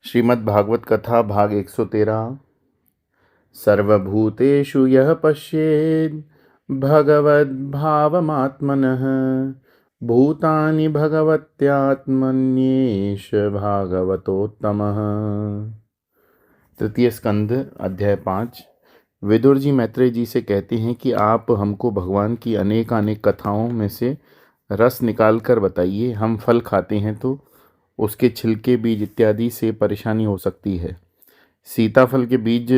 श्रीमद्भागवत कथा भाग 113। सर्वभूतेषु यः पश्येद् भगवद्भावमात्मनः भूतानि भगवत्यात्मन्येष भागवतोत्तमः। तृतीय स्कंध अध्याय 5। विदुर जी मैत्रेय जी से कहते हैं कि आप हमको भगवान की अनेक कथाओं में से रस निकाल कर बताइए। हम फल खाते हैं तो उसके छिलके, बीज इत्यादि से परेशानी हो सकती है। सीताफल के बीज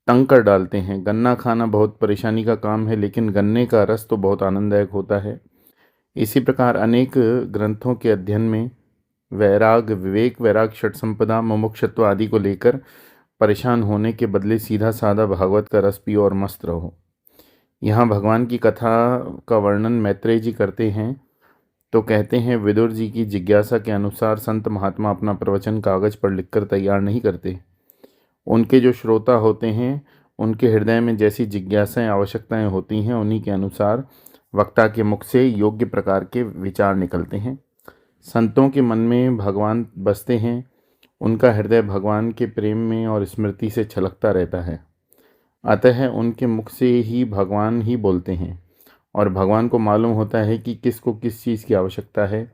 तंग कर डालते हैं। गन्ना खाना बहुत परेशानी का काम है, लेकिन गन्ने का रस तो बहुत आनंददायक होता है। इसी प्रकार अनेक ग्रंथों के अध्ययन में वैराग, विवेक, वैराग, षट संपदा, मुमुक्षुत्व आदि को लेकर परेशान होने के बदले सीधा साधा भागवत का रस पियो और मस्त रहो। यहाँ भगवान की कथा का वर्णन मैत्रेय जी करते हैं तो कहते हैं, विदुर जी की जिज्ञासा के अनुसार संत महात्मा अपना प्रवचन कागज पर लिखकर तैयार नहीं करते। उनके जो श्रोता होते हैं उनके हृदय में जैसी जिज्ञासाएं, आवश्यकताएं होती हैं, उन्हीं के अनुसार वक्ता के मुख से योग्य प्रकार के विचार निकलते हैं। संतों के मन में भगवान बसते हैं। उनका हृदय भगवान के प्रेम में और स्मृति से छलकता रहता है। अतः उनके मुख से ही भगवान ही बोलते हैं और भगवान को मालूम होता है कि किसको किस चीज़ की आवश्यकता है।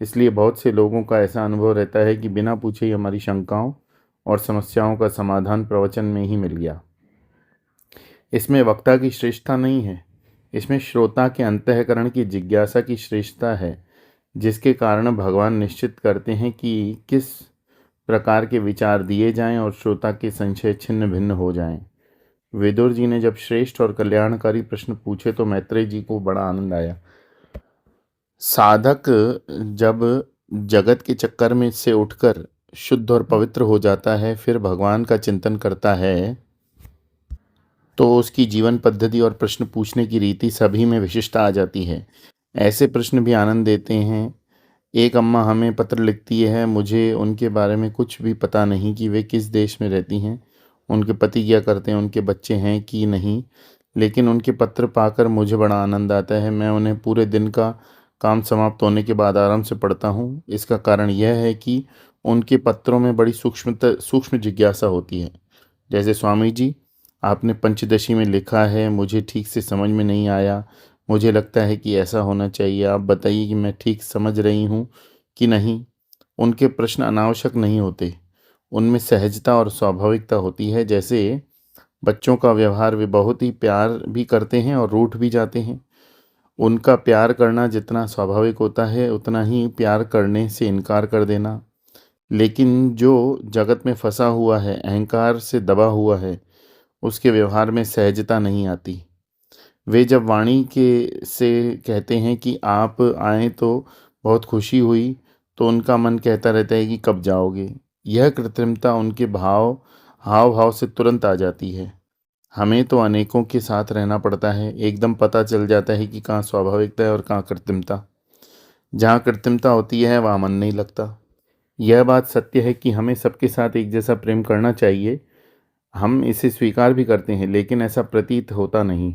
इसलिए बहुत से लोगों का ऐसा अनुभव रहता है कि बिना पूछे ही हमारी शंकाओं और समस्याओं का समाधान प्रवचन में ही मिल गया। इसमें वक्ता की श्रेष्ठता नहीं है, इसमें श्रोता के अंतःकरण की जिज्ञासा की श्रेष्ठता है, जिसके कारण भगवान निश्चित करते हैं कि किस प्रकार के विचार दिए जाएं और श्रोता के संशय छिन्न भिन्न हो जाएं। विदुर जी ने जब श्रेष्ठ और कल्याणकारी प्रश्न पूछे तो मैत्रेय जी को बड़ा आनंद आया। साधक जब जगत के चक्कर में से उठकर शुद्ध और पवित्र हो जाता है, फिर भगवान का चिंतन करता है, तो उसकी जीवन पद्धति और प्रश्न पूछने की रीति सभी में विशिष्टता आ जाती है। ऐसे प्रश्न भी आनंद देते हैं। एक अम्मा हमें पत्र लिखती है, मुझे उनके बारे में कुछ भी पता नहीं कि वे किस देश में रहती हैं, उनके पति क्या करते हैं, उनके बच्चे हैं कि नहीं, लेकिन उनके पत्र पाकर मुझे बड़ा आनंद आता है। मैं उन्हें पूरे दिन का काम समाप्त होने के बाद आराम से पढ़ता हूँ। इसका कारण यह है कि उनके पत्रों में बड़ी सूक्ष्म जिज्ञासा होती है। जैसे, स्वामी जी, आपने पंचदशी में लिखा है, मुझे ठीक से समझ में नहीं आया, मुझे लगता है कि ऐसा होना चाहिए, आप बताइए कि मैं ठीक समझ रही हूँ कि नहीं। उनके प्रश्न अनावश्यक नहीं होते, उनमें सहजता और स्वाभाविकता होती है। जैसे बच्चों का व्यवहार, वे बहुत ही प्यार भी करते हैं और रूठ भी जाते हैं। उनका प्यार करना जितना स्वाभाविक होता है, उतना ही प्यार करने से इनकार कर देना। लेकिन जो जगत में फंसा हुआ है, अहंकार से दबा हुआ है, उसके व्यवहार में सहजता नहीं आती। वे जब वाणी के से कहते हैं कि आप आए तो बहुत खुशी हुई, तो उनका मन कहता रहता है कि कब जाओगे। यह कृत्रिमता उनके हाव भाव से तुरंत आ जाती है। हमें तो अनेकों के साथ रहना पड़ता है, एकदम पता चल जाता है कि कहाँ स्वाभाविकता है और कहाँ कृत्रिमता। जहाँ कृत्रिमता होती है वहाँ मन नहीं लगता। यह बात सत्य है कि हमें सबके साथ एक जैसा प्रेम करना चाहिए। हम इसे स्वीकार भी करते हैं, लेकिन ऐसा प्रतीत होता नहीं।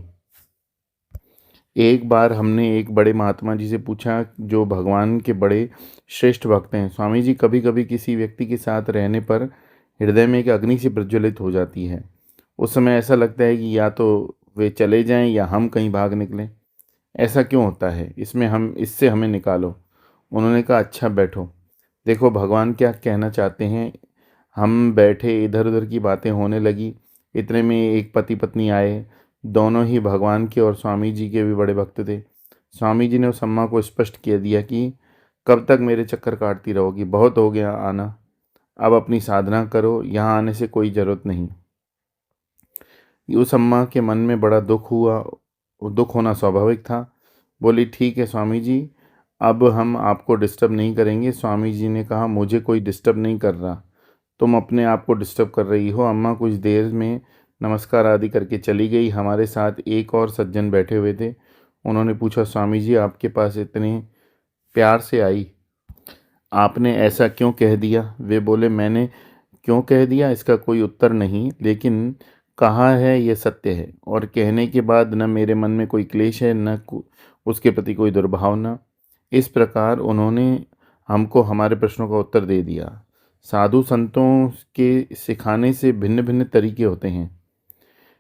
एक बार हमने एक बड़े महात्मा जी से पूछा, जो भगवान के बड़े श्रेष्ठ भक्त हैं, स्वामी जी, कभी कभी किसी व्यक्ति के साथ रहने पर हृदय में एक अग्नि से प्रज्वलित हो जाती है। उस समय ऐसा लगता है कि या तो वे चले जाएं या हम कहीं भाग निकलें। ऐसा क्यों होता है? इससे हमें निकालो। उन्होंने कहा, अच्छा बैठो, देखो भगवान क्या कहना चाहते हैं। हम बैठे, इधर उधर की बातें होने लगी। इतने में एक पति पत्नी आए। दोनों ही भगवान के और स्वामी जी के भी बड़े भक्त थे। स्वामी जी ने उस अम्मा को स्पष्ट कह दिया कि कब तक मेरे चक्कर काटती रहोगी, बहुत हो गया आना, अब अपनी साधना करो, यहाँ आने से कोई ज़रूरत नहीं। उस अम्मा के मन में बड़ा दुख हुआ। दुख होना स्वाभाविक था। बोली, ठीक है स्वामी जी, अब हम आपको डिस्टर्ब नहीं करेंगे। स्वामी जी ने कहा, मुझे कोई डिस्टर्ब नहीं कर रहा, तुम अपने आप को डिस्टर्ब कर रही हो। अम्मा कुछ देर में नमस्कार आदि करके चली गई। हमारे साथ एक और सज्जन बैठे हुए थे। उन्होंने पूछा, स्वामी जी, आपके पास इतने प्यार से आई, आपने ऐसा क्यों कह दिया? वे बोले, मैंने क्यों कह दिया इसका कोई उत्तर नहीं, लेकिन कहा है यह सत्य है, और कहने के बाद न मेरे मन में कोई क्लेश है, न उसके प्रति कोई दुर्भावना। इस प्रकार उन्होंने हमको हमारे प्रश्नों का उत्तर दे दिया। साधु संतों के सिखाने से भिन्न भिन्न तरीके होते हैं।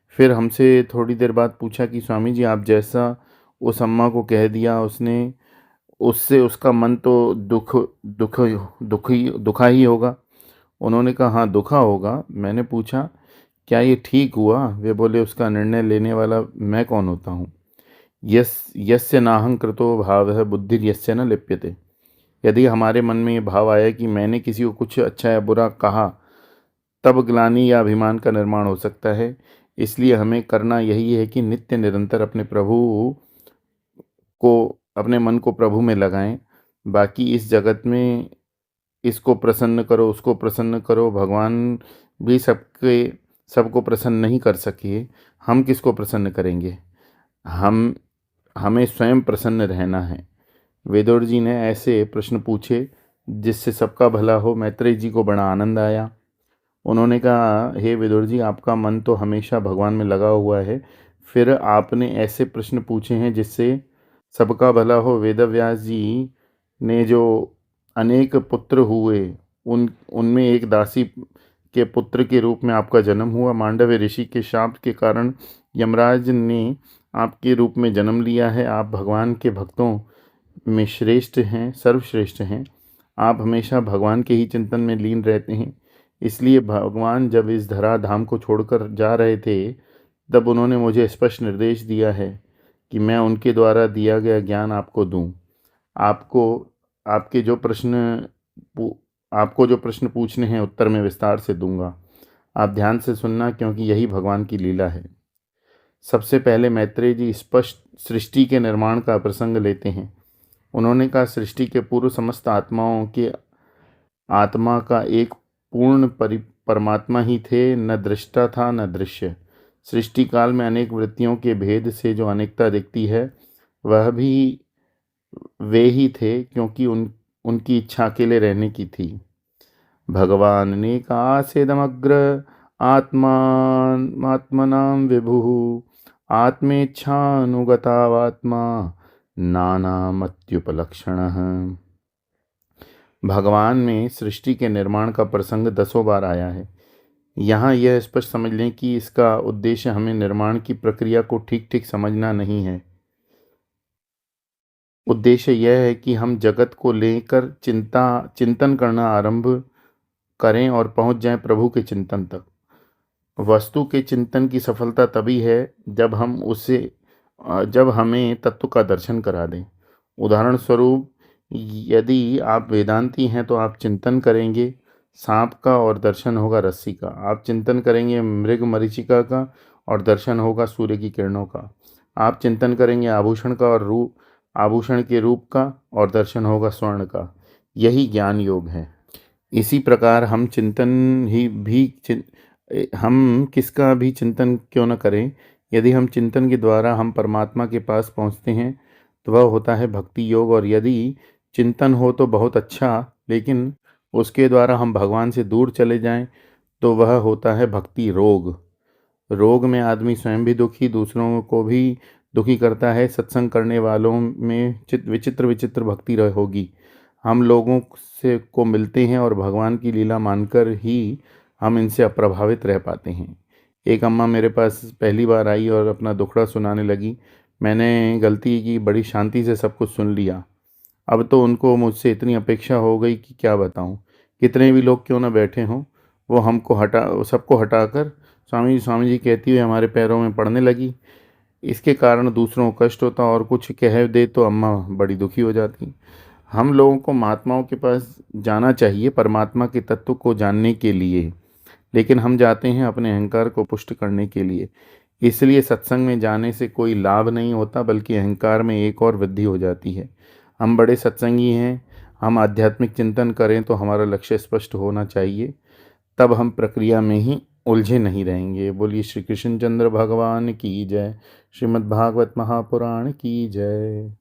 फिर हमसे थोड़ी देर बाद पूछा कि स्वामी जी, आप जैसा उस अम्मा को कह दिया, उसने उससे उसका मन तो दुखा ही होगा। उन्होंने कहा, हाँ दुखा होगा। मैंने पूछा, क्या ये ठीक हुआ? वे बोले, उसका निर्णय लेने वाला मैं कौन होता हूँ? यस्य नाहं कृतो भावः बुद्धिर्यस्य न लिप्यते। यदि हमारे मन में ये भाव आया कि मैंने किसी को कुछ अच्छा या बुरा कहा, तब ग्लानि या अभिमान का निर्माण हो सकता है। इसलिए हमें करना यही है कि नित्य निरंतर अपने मन को प्रभु में लगाएं। बाकी इस जगत में इसको प्रसन्न करो, उसको प्रसन्न करो, भगवान भी सबको प्रसन्न नहीं कर सके। हम किसको प्रसन्न करेंगे? हम हमें स्वयं प्रसन्न रहना है। वेदोर जी ने ऐसे प्रश्न पूछे जिससे सबका भला हो। मैत्रेय जी को बड़ा आनंद आया। उन्होंने कहा, हे विदुर जी, आपका मन तो हमेशा भगवान में लगा हुआ है, फिर आपने ऐसे प्रश्न पूछे हैं जिससे सबका भला हो। वेदव्यास जी ने जो अनेक पुत्र हुए, उनमें एक दासी के पुत्र के रूप में आपका जन्म हुआ। मांडव्य ऋषि के शाप के कारण यमराज ने आपके रूप में जन्म लिया है। आप भगवान के भक्तों में श्रेष्ठ हैं, सर्वश्रेष्ठ हैं। आप हमेशा भगवान के ही चिंतन में लीन रहते हैं। इसलिए भगवान जब इस धरा धाम को छोड़कर जा रहे थे, तब उन्होंने मुझे स्पष्ट निर्देश दिया है कि मैं उनके द्वारा दिया गया ज्ञान आपको दूं। आपको आपके जो प्रश्न पू- आपको जो प्रश्न पूछने हैं, उत्तर मैं विस्तार से दूंगा। आप ध्यान से सुनना, क्योंकि यही भगवान की लीला है। सबसे पहले मैत्रेय जी स्पष्ट सृष्टि के निर्माण का प्रसंग लेते हैं। उन्होंने कहा, सृष्टि के पूर्व समस्त आत्माओं के आत्मा का एक पूर्ण परमात्मा ही थे, न दृष्टा था न दृश्य। सृष्टि काल में अनेक वृत्तियों के भेद से जो अनेकता दिखती है, वह भी वे ही थे, क्योंकि उनकी इच्छा अकेले रहने की थी। भगवान ने कहा, सेदमग्र आत्मनाम विभु आत्मेच्छानुगतावात्मा नानामत्युपलक्षण। भगवान में सृष्टि के निर्माण का प्रसंग 10 बार आया है। यहाँ यह स्पष्ट समझ लें कि इसका उद्देश्य हमें निर्माण की प्रक्रिया को ठीक ठीक समझना नहीं है। उद्देश्य यह है कि हम जगत को लेकर चिंतन करना आरंभ करें और पहुंच जाएं प्रभु के चिंतन तक। वस्तु के चिंतन की सफलता तभी है जब हमें तत्व का दर्शन करा दें। उदाहरण स्वरूप, यदि आप वेदांती हैं तो आप चिंतन करेंगे सांप का और दर्शन होगा रस्सी का। आप चिंतन करेंगे मृग मरीचिका का और दर्शन होगा सूर्य की किरणों का। आप चिंतन करेंगे आभूषण के रूप का और दर्शन होगा स्वर्ण का। यही ज्ञान योग है। इसी प्रकार हम किसका भी चिंतन क्यों न करें, यदि हम चिंतन के द्वारा हम परमात्मा के पास पहुंचते हैं तो वह होता है भक्ति योग। और यदि चिंतन हो तो बहुत अच्छा, लेकिन उसके द्वारा हम भगवान से दूर चले जाएं तो वह होता है भक्ति रोग। रोग में आदमी स्वयं भी दुखी, दूसरों को भी दुखी करता है। सत्संग करने वालों में विचित्र विचित्र भक्ति होगी। हम लोगों से को मिलते हैं और भगवान की लीला मानकर ही हम इनसे अप्रभावित रह पाते हैं। एक अम्मा मेरे पास पहली बार आई और अपना दुखड़ा सुनाने लगी। मैंने गलती की, बड़ी शांति से सब कुछ सुन लिया। अब तो उनको मुझसे इतनी अपेक्षा हो गई कि क्या बताऊं। कितने भी लोग क्यों ना बैठे हों, वो सबको हटाकर स्वामी जी कहती हुई हमारे पैरों में पड़ने लगी। इसके कारण दूसरों को कष्ट होता और कुछ कह दे तो अम्मा बड़ी दुखी हो जाती। हम लोगों को महात्माओं के पास जाना चाहिए परमात्मा के तत्व को जानने के लिए, लेकिन हम जाते हैं अपने अहंकार को पुष्ट करने के लिए। इसलिए सत्संग में जाने से कोई लाभ नहीं होता, बल्कि अहंकार में एक और वृद्धि हो जाती है। हम बड़े सत्संगी हैं, हम आध्यात्मिक चिंतन करें तो हमारा लक्ष्य स्पष्ट होना चाहिए, तब हम प्रक्रिया में ही उलझे नहीं रहेंगे। बोलिए श्री कृष्णचंद्र भगवान की जय। श्रीमद् भागवत महापुराण की जय।